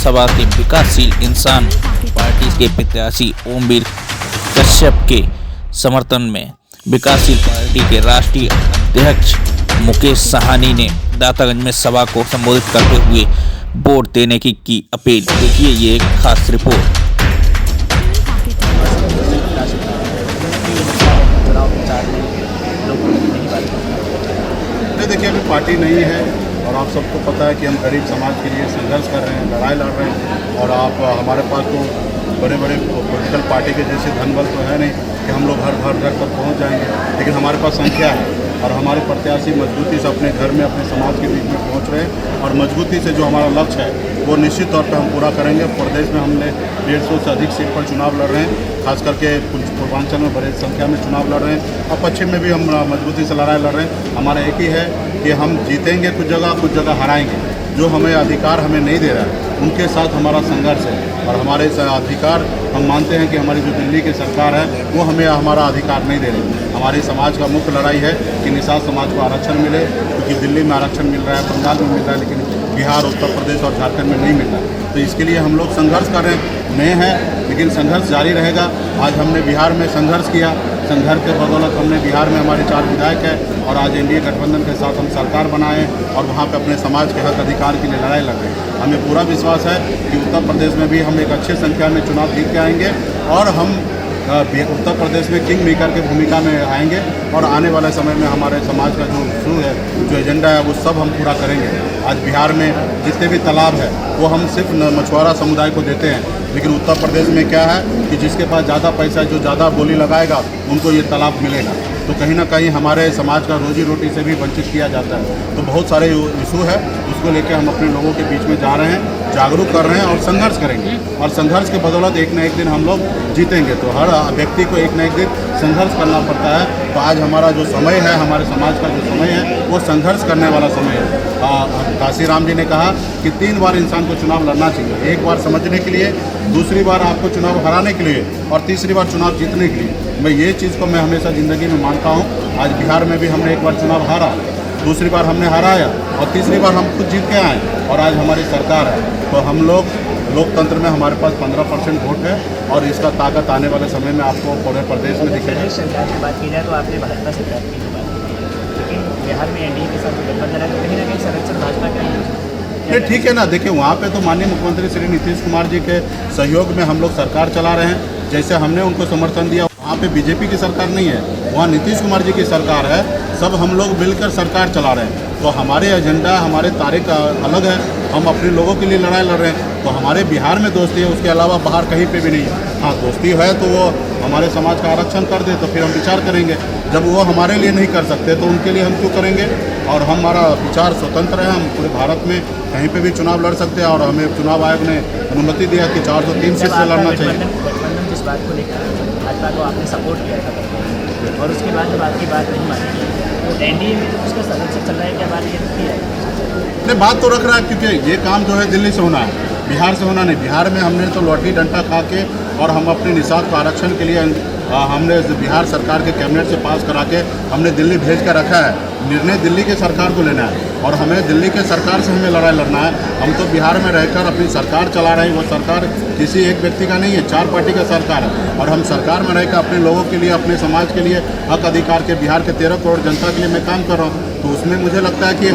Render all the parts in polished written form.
सभा के विकासशील इंसान पार्टी के प्रत्याशी ओमवीर कश्यप के समर्थन में विकासशील पार्टी के राष्ट्रीय अध्यक्ष मुकेश साहनी ने दातागंज में सभा को संबोधित करते हुए वोट देने की अपील। देखिए ये एक खास रिपोर्ट। देखिए अभी पार्टी नहीं है और आप सबको पता है कि हम गरीब समाज के लिए संघर्ष कर रहे हैं, लड़ाई लड़ रहे हैं। और आप हमारे पास तो बड़े बड़े पॉलिटिकल पार्टी के जैसे धनबल तो है नहीं कि हम लोग हर घर घर तक पहुंच जाएंगे, लेकिन हमारे पास संख्या है और हमारे प्रत्याशी मजबूती से अपने घर में अपने समाज के बीच में पहुंच रहे हैं। और मजबूती से जो हमारा लक्ष्य है वो निश्चित तौर पर हम पूरा करेंगे। प्रदेश में हमने 150 से अधिक सीट पर चुनाव लड़ रहे हैं, खास करके पूर्वांचल में बड़ी संख्या में चुनाव लड़ रहे हैं और पश्चिम में भी हम मजबूती से लड़ाई लड़ रहे हैं। हमारा एक ही है कि हम जीतेंगे कुछ जगह हराएंगे। जो हमें अधिकार हमें नहीं दे रहा है उनके साथ हमारा संघर्ष है और हमारे अधिकार हम मानते हैं कि हमारी जो दिल्ली की सरकार है वो हमें हमारा अधिकार नहीं दे रही। हमारी समाज का मुख्य लड़ाई है कि निषाद समाज को आरक्षण मिले, क्योंकि दिल्ली में आरक्षण मिल रहा है, बंगाल में मिल रहा है, लेकिन बिहार, उत्तर प्रदेश और झारखंड में नहीं मिल रहा है। तो इसके लिए हम लोग संघर्ष कर रहे हैं, नए हैं लेकिन संघर्ष जारी रहेगा। आज हमने बिहार में संघर्ष किया, संघर्ष के बदौलत हमने बिहार में हमारे 4 विधायक हैं और आज एनडीए गठबंधन के साथ हम सरकार बनाए और वहाँ पे अपने समाज के हक अधिकार के लिए लड़ाई लड़ रहे हैं। हमें पूरा विश्वास है कि उत्तर प्रदेश में भी हम एक अच्छी संख्या में चुनाव जीत के आएंगे और हम उत्तर प्रदेश में किंग मेकर की भूमिका में आएंगे और आने वाले समय में हमारे समाज का जो इशू है, जो एजेंडा है, वो सब हम पूरा करेंगे। आज बिहार में जितने भी तालाब है वो हम सिर्फ मछुआरा समुदाय को देते हैं, लेकिन उत्तर प्रदेश में क्या है कि जिसके पास ज़्यादा पैसा है, जो ज़्यादा बोली लगाएगा उनको ये तालाब मिलेगा। तो कहीं ना कहीं हमारे समाज का रोजी रोटी से भी वंचित किया जाता है। तो बहुत सारे इशू है, उसको लेकर हम अपने लोगों के बीच में जा रहे हैं, जागरूक कर रहे हैं और संघर्ष करेंगे और संघर्ष के बदौलत एक न एक दिन हम लोग जीतेंगे। तो हर व्यक्ति को एक न एक दिन संघर्ष करना पड़ता है। तो आज हमारा जो समय है, हमारे समाज का जो समय है, वो संघर्ष करने वाला समय है। काशीराम जी ने कहा कि 3 बार इंसान को चुनाव लड़ना चाहिए, एक बार समझने के लिए, दूसरी बार आपको चुनाव हराने के लिए और तीसरी बार चुनाव जीतने के लिए। मैं ये चीज़ को मैं हमेशा ज़िंदगी में मानता हूँ। आज बिहार में भी हमने एक बार चुनाव हारा, दूसरी बार हमने हराया और तीसरी बार हम खुद जीत के आए और आज हमारी सरकार है। तो हम लोग लोकतंत्र में हमारे पास 15% वोट है और इसका ताकत आने वाले समय में आपको पूरे प्रदेश में दिखेगा। सरकार की बात की जाए तो आपने भाजपा सरकार की बात की, लेकिन बिहार में एनडीए के साथ गठबंधन है, तो कहीं ना कहीं संरक्षण भाजपा का नहीं, ठीक है ना। देखिए वहाँ पे तो माननीय मुख्यमंत्री श्री नीतीश कुमार जी के सहयोग में हम लोग सरकार चला रहे हैं। जैसे हमने उनको समर्थन दिया, वहाँ पे बीजेपी की सरकार नहीं है, वहाँ नीतीश कुमार जी की सरकार है। सब हम लोग मिलकर सरकार चला रहे हैं। तो हमारे एजेंडा, हमारे तारीख अलग है, हम अपने लोगों के लिए लड़ाई लड़ रहे हैं। तो हमारे बिहार में दोस्ती है, उसके अलावा बाहर कहीं पे भी नहीं है। हाँ, दोस्ती है तो वो हमारे समाज का आरक्षण कर दे तो फिर हम विचार करेंगे। जब वो हमारे लिए नहीं कर सकते तो उनके लिए हम क्यों करेंगे। और हमारा विचार स्वतंत्र है, हम पूरे भारत में कहीं पे भी चुनाव लड़ सकते हैं और हमें चुनाव आयोग ने अनुमति दिया कि 403 सीट से लड़ना चाहिए। गठबंधन जिस बात को लेकर भाजपा को आपने सपोर्ट किया था और उसके बाद जब आपकी बात नहीं मानी तो एनडीए में तो उसका संरक्षण चल रहा है, क्या बात ये रखी है? नहीं, बात तो रख रहा है, क्योंकि ये काम जो है दिल्ली से होना है, बिहार से होना नहीं। बिहार में हमने तो लॉटरी डंडा खा के और हम अपने निषाद को आरक्षण के लिए हमने बिहार सरकार के कैबिनेट से पास करा के हमने दिल्ली भेज कर रखा है। निर्णय दिल्ली के सरकार को लेना है और हमें दिल्ली के सरकार से हमें लड़ाई लड़ना है। हम तो बिहार में रहकर अपनी सरकार चला रहे हैं। वो सरकार किसी एक व्यक्ति का नहीं है, 4 पार्टी का सरकार है और हम सरकार में रहकर अपने लोगों के लिए, अपने समाज के लिए, हक अधिकार के बिहार के 13 करोड़ जनता के लिए मैं काम कर रहा हूँ। तो उसमें मुझे लगता है कि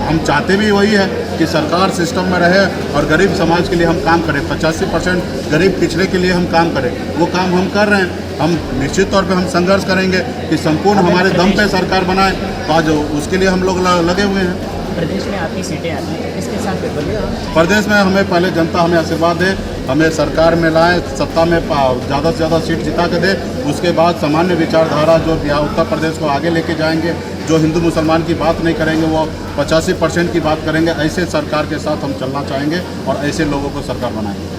हम चाहते भी वही है कि सरकार सिस्टम में रहे और गरीब समाज के लिए हम काम करें। 85% गरीब पिछड़े के लिए हम काम करें, वो काम हम कर रहे हैं। हम निश्चित तौर पे हम संघर्ष करेंगे कि संपूर्ण हमारे दम पे सरकार बनाए, तो आज उसके लिए हम लोग लगे हुए हैं। प्रदेश में आपकी सीटें आती हैं, किसके साथ गठबंधन? प्रदेश में हमें पहले जनता हमें आशीर्वाद दे, हमें सरकार में लाए, सत्ता में ज़्यादा से ज़्यादा सीट जिता के दे। उसके बाद सामान्य विचारधारा जो उत्तर प्रदेश को आगे लेके जाएंगे, जो हिंदू मुसलमान की बात नहीं करेंगे, वो 85% की बात करेंगे। ऐसे सरकार के साथ हम चलना चाहेंगे और ऐसे लोगों को सरकार बनाएंगे।